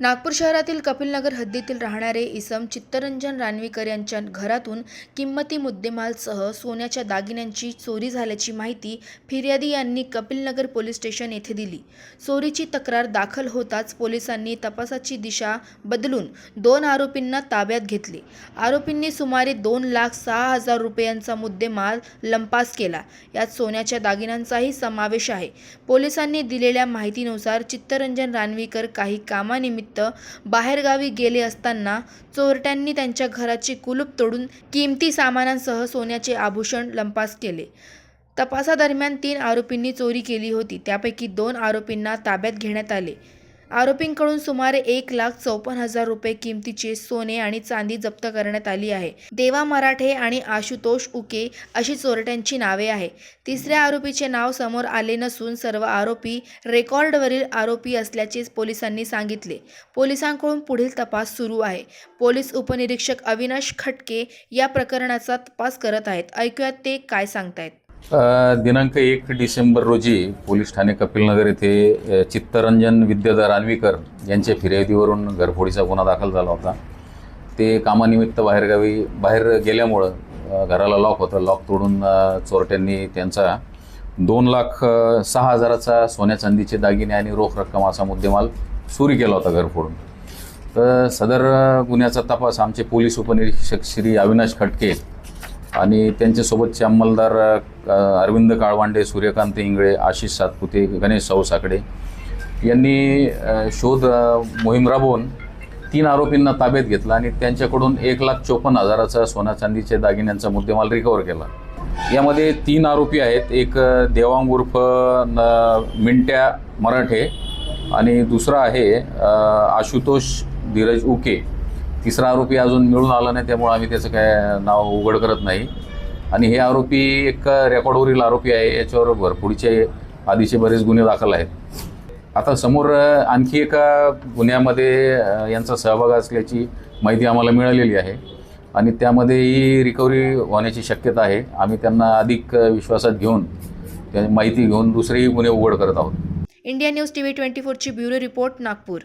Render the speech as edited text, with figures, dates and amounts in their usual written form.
नागपूर शहरातील कपिलनगर हद्दीतील राहणारे इसम चित्तरंजन रानवीकर यांच्या घरातून किंमती मुद्देमालसह सोन्याच्या दागिन्यांची चोरी झाल्याची माहिती फिर्यादी यांनी कपिलनगर पोलीस स्टेशन येथे दिली। चोरीची तक्रार दाखल होताच पोलिसांनी तपासाची दिशा बदलून 2 आरोपींना ताब्यात घेतले। आरोपींनी सुमारे 2,06,000 रुपयांचा मुद्देमाल लंपास केला। यात सोन्याच्या दागिन्यांचाही समावेश आहे। पोलिसांनी दिलेल्या माहितीनुसार चित्तरंजन रानवीकर काही कामानिमित्त बाहेरगावी गेले असताना चोरट्यांनी त्यांच्या घराचे कुलूप तोडून किमती सामानांसह सोन्याचे आभूषण लंपास केले। तपासादरम्यान 3 आरोपींनी चोरी केली होती। त्यापैकी 2 आरोपींना ताब्यात घेण्यात आले। आरोपींकडून सुमारे 1,54,000 रुपये किमतीचे सोने आणि चांदी जप्त करण्यात आली आहे। देवा मराठे आणि आशुतोष उके अशी चोरट्यांची नावे आहे। तिसऱ्या आरोपीचे नाव समोर आले नसून सर्व आरोपी रेकॉर्डवरील आरोपी असल्याचे पोलिसांनी सांगितले। पोलिसांकडून पुढील तपास सुरू आहे। पोलीस उपनिरीक्षक अविनाश खटके या प्रकरणाचा तपास करत आहेत। ऐकूयात ते काय सांगतायत। दिनांक 1 डिसेंबर रोजी पोलीस ठाणे कपिलनगर येथे चित्तरंजन विद्याधर रानवीकर यांच्या फिर्यादीवरून घरफोडीचा गुन्हा दाखल झाला होता। ते कामानिमित्त बाहेर गेल्यामुळं घराला लॉक होतं। लॉक तोडून चोरट्यांनी त्यांचा 2,06,000चा सोन्या चांदीचे दागिने आणि रोख रक्कम असा मुद्देमाल चोरी केला होता घर फोडून। तर सदर गुन्ह्याचा तपास आमचे पोलीस उपनिरीक्षक श्री अविनाश खटके आणि त्यांच्यासोबतचे अंमलदार अरविंद काळवांडे, सूर्यकांत इंगळे, आशिष सातपुते, गणेश सावसाकडे यांनी शोध मोहीम राबवून 3 आरोपींना ताब्यात घेतला आणि त्यांच्याकडून 1,54,000चा सोना चांदीच्या दागिन्यांचा मुद्देमाल रिकव्हर केला। यामध्ये 3 आरोपी आहेत। एक देवांग उर्फ मिंट्या मराठे आणि दुसरा आहे आशुतोष धीरज उके। तिसरा आरोपी अजून मिळून आला नाही, त्यामुळे आम्ही त्याचं काय नाव उघड करत नाही। आणि हे आरोपी एक रेकॉर्डवरील आरोपी आहे। याच्यावर घरफोडीचे आधीचे बरेच गुन्हे दाखल आहेत। आता समोर आणखी एका गुन्ह्यामध्ये यांचा सहभाग असल्याची माहिती आम्हाला मिळालेली आहे आणि त्यामध्येही रिकव्हरी होण्याची शक्यता आहे। आम्ही त्यांना अधिक विश्वासात घेऊन माहिती घेऊन दुसरेही गुन्हे उघड करत आहोत। इंडिया न्यूज TV 24 ची ब्युरो रिपोर्ट, नागपूर।